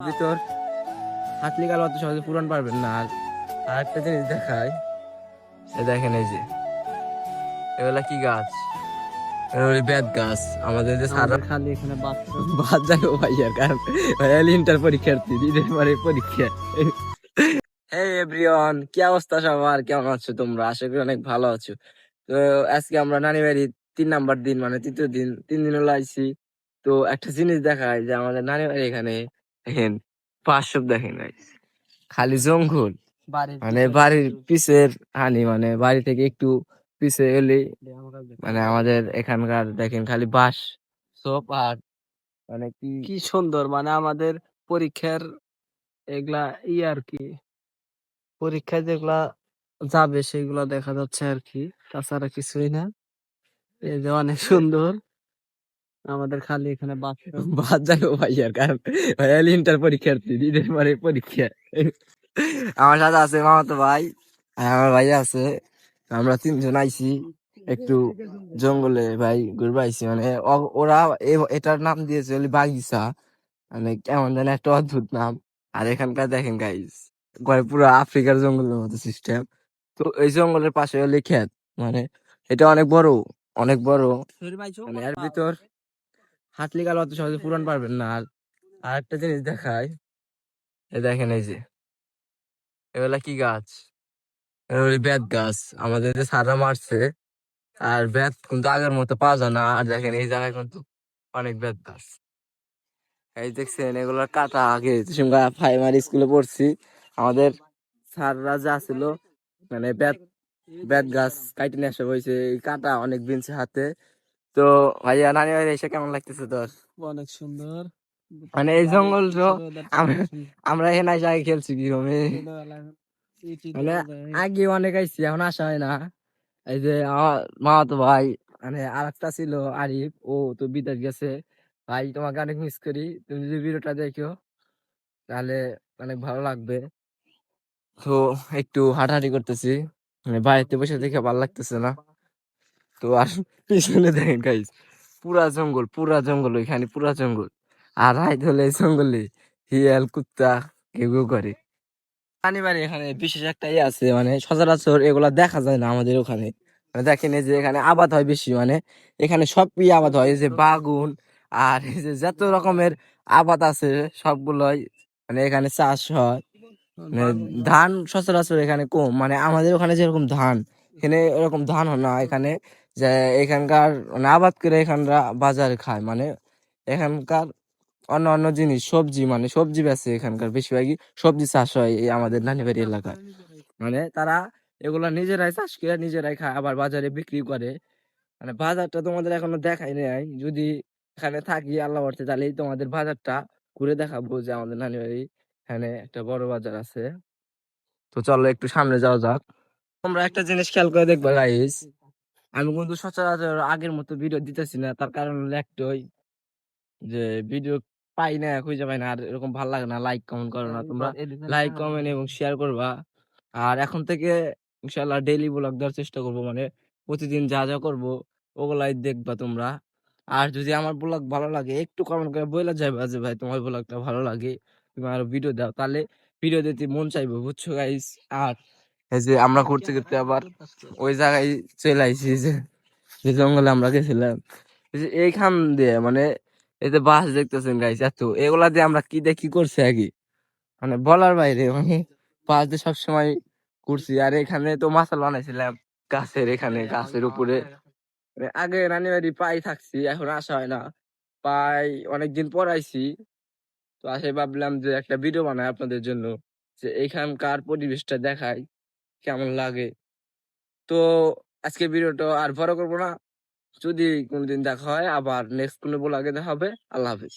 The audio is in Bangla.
ভিতর হাতলি কাল অত সহজে পূরণ পারবেন না। আর একটা জিনিস দেখায়, দেখেন এই যে এগুলা কি গাছ, ওই বেত গাছ। আমাদের যে সারা খালি এখানে বাদ যাবো ভাইয়ার, কারণ ইন্টার পরীক্ষার্থী, ঈদের পরে পরীক্ষা। এই এভরিওয়ান, কি অবস্থা সবার, কেমন আছো তোমরা? আশা করি অনেক ভালো আছো। তো আজকে আমরা নানি বাড়ি 3 নাম্বার দিন, মানে তৃতীয় দিন, 3 দিন হলো আইছি। তো একটা জিনিস দেখায় যে আমাদের নানি বাড়ি এখানে দেখেন পাঁচশো, দেখেন guys, খালি জঙ্গল। মানে বাড়ির পিছের হানি, মানে বাড়ি থেকে একটু পিছে এলে মানে আমাদের এখানকার দেখেন খালি বাঁশ সব। আর মানে কি কি সুন্দর, মানে আমাদের পরীক্ষার এগুলা আর কি, পরীক্ষায় যেগুলা যাবে সেগুলা দেখা যাচ্ছে আর কি, তাছাড়া কিছুই না। এই যে অনেক সুন্দর, আমাদের খালি এখানে বাদ যাবো ভাইয়ার, কারণ ভাইয়া ইন্টার পরীক্ষার্থী, ঈদের পরে পরীক্ষা। আমার সাথে আছে মামাতো ভাই আর আমার ভাই আছে। আমরা 3জন আইছি একটু জঙ্গলে ভাই ঘুরবে আইছি। মানে ওরা এটার নাম দিয়েছে হলো বাগিচা, মানে কেমন যেন একটা অদ্ভুত নাম। আর এখানকার দেখেন গাইস, করে পুরো আফ্রিকার জঙ্গলের মতো সিস্টেম। তো এই জঙ্গলের পাশে হলে ক্ষেত, মানে এটা অনেক বড়, অনেক বড়। মানে এর ভিতর হাঁটলি গেলে অত সহজে পূরণ পারবেন না। আর একটা জিনিস দেখায়, দেখেন এই যে এগুলা কি গাছ, এগুলো বেত গাছ। আমাদের যে সাররা মারছে, আর বেত কিন্তু আগের মতো পাওয়া যায় না। আর দেখেন এই জায়গায় কিন্তু অনেক বেত গাছ। এই দেখছেন এগুলোর কাটা, আগে প্রাইমারি স্কুলে পড়ছি, আমাদের স্যাররা যা ছিল মানে বেত বেত গাছ কাইটে নিয়ে আসা হয়েছে, এই কাটা অনেক দিনছে হাতে। তো ভাইয়া নানি ভাই এসে কেমন লাগতেছে তোর? অনেক সুন্দর। মানে এই জঙ্গল তো আমরা এখানে আগে খেলছি কি রকম, মানে আগে অনেক আইছি, এখন আসা হয় না। এই যে আমার মামাতো ভাই, মানে আর একটা ছিল আরিফ, ও তো বিদেশ গেছে। ভাই তোমাকে অনেক মিস করি, তুমি যদি ভিডিওটা দেখো তাহলে অনেক ভালো লাগবে। তো একটু হাঁটাহাঁটি করতেছি, মানে বাড়িতে বসে দেখে ভালো লাগতেছে না। তো আর পিছনে দেখেন গাইস, পুরা জঙ্গল, পুরা জঙ্গল, ওইখানে পুরা জঙ্গল। আর রাইত হলে এই জঙ্গলে শিয়াল কুত্তা কেউ কেউ করে। পানিবাড়ি এখানে বিশেষ একটা ইয়ে আছে, মানে সচরাচর এগুলা দেখা যায় না আমাদের ওখানে। মানে দেখেন এই যে এখানে আবাদ হয় বেশি, মানে এখানে সব আবাদ হয়, এই যে বাগুন আর এই যে যত রকমের আবাদ আছে সবগুলোই মানে এখানে চাষ হয়। মানে ধান সচরাচর এখানে কম, মানে আমাদের ওখানে যেরকম ধান, এখানে এরকম ধান হয় না এখানে। যে এখানকার মানে আবাদ করে এখানরা বাজারে খায়, মানে এখানকার অন্য অন্য জিনিস সবজি, মানে সবজি বেচে, এখানকার বেশিরভাগই সবজি চাষ হয় এই আমাদের নানিবাড়ি এলাকায়। মানে তারা এগুলা নিজেরাই চাষ করে নিজেরাই খায়, আবার বাজারে বিক্রি করে। মানে বাজারটা তোমাদের এখনো দেখাই নাই, যদি এখানে থাকি আল্লাহ করতে তাহলে তোমাদের বাজারটা ঘুরে দেখাবো, যে আমাদের নানিবাড়ি এখানে একটা বড় বাজার আছে। তো চলো একটু সামনে যাওয়া যাক। তোমরা একটা জিনিস খেয়াল করে দেখবা গাইস, আমি কিন্তু সচরাচর আগের মতো ভিডিও দিতেছি না, তার কারণ হলো একটাই, যে ভিডিও পাই না, খুঁজে পাই না, আর এরকম ভালো লাগে না, লাইক কমেন্ট করো না তোমরা। লাইক কমেন্ট এবং শেয়ার করবা। আর এখন থেকে ইনশাল্লাহ ডেইলি ব্লগ দেওয়ার চেষ্টা করবো, মানে প্রতিদিন যা যা করবো ওগুলাই দেখবা তোমরা। আর যদি আমার ব্লগ ভালো লাগে একটু কমেন্ট করে বলে যাবে যে ভাই তোমার ব্লগটা ভালো লাগে, তুমি আরো ভিডিও দাও, তাহলে ভিডিও দিতে মন চাইবো, বুঝছো গাইস। আর এই যে আমরা ঘুরতে ঘুরতে আবার ওই জায়গায় চলে আইছি, যে যে জঙ্গলে আমরা গেছিলাম, এই যে এইখান দিয়ে, মানে এই যে বাস দেখতেছেন গাইস, এত এগুলা দিয়ে আমরা কি দিয়ে কি করছি আগে, মানে বলার বাইরে। মানে বাস দিয়ে সবসময় ঘুরছি। আর এখানে তো মাসাল বানাইছিলাম গাছের, এখানে গাছের উপরে। মানে আগে রানীবাড়ি পাই থাকছি, এখন আসা হয় না, পাই অনেকদিন পর আইছি। তো আসে ভাবলাম যে একটা ভিডিও বানাই আপনাদের জন্য, যে এখানকার পরিবেশটা দেখাই কেমন লাগে। তো আজকে ভিডিওটা আর বড় করবো না, যদি কোনোদিন দেখা হয় আবার নেক্সট কোনো ব্লগে দেখা হবে। আল্লাহ হাফেজ।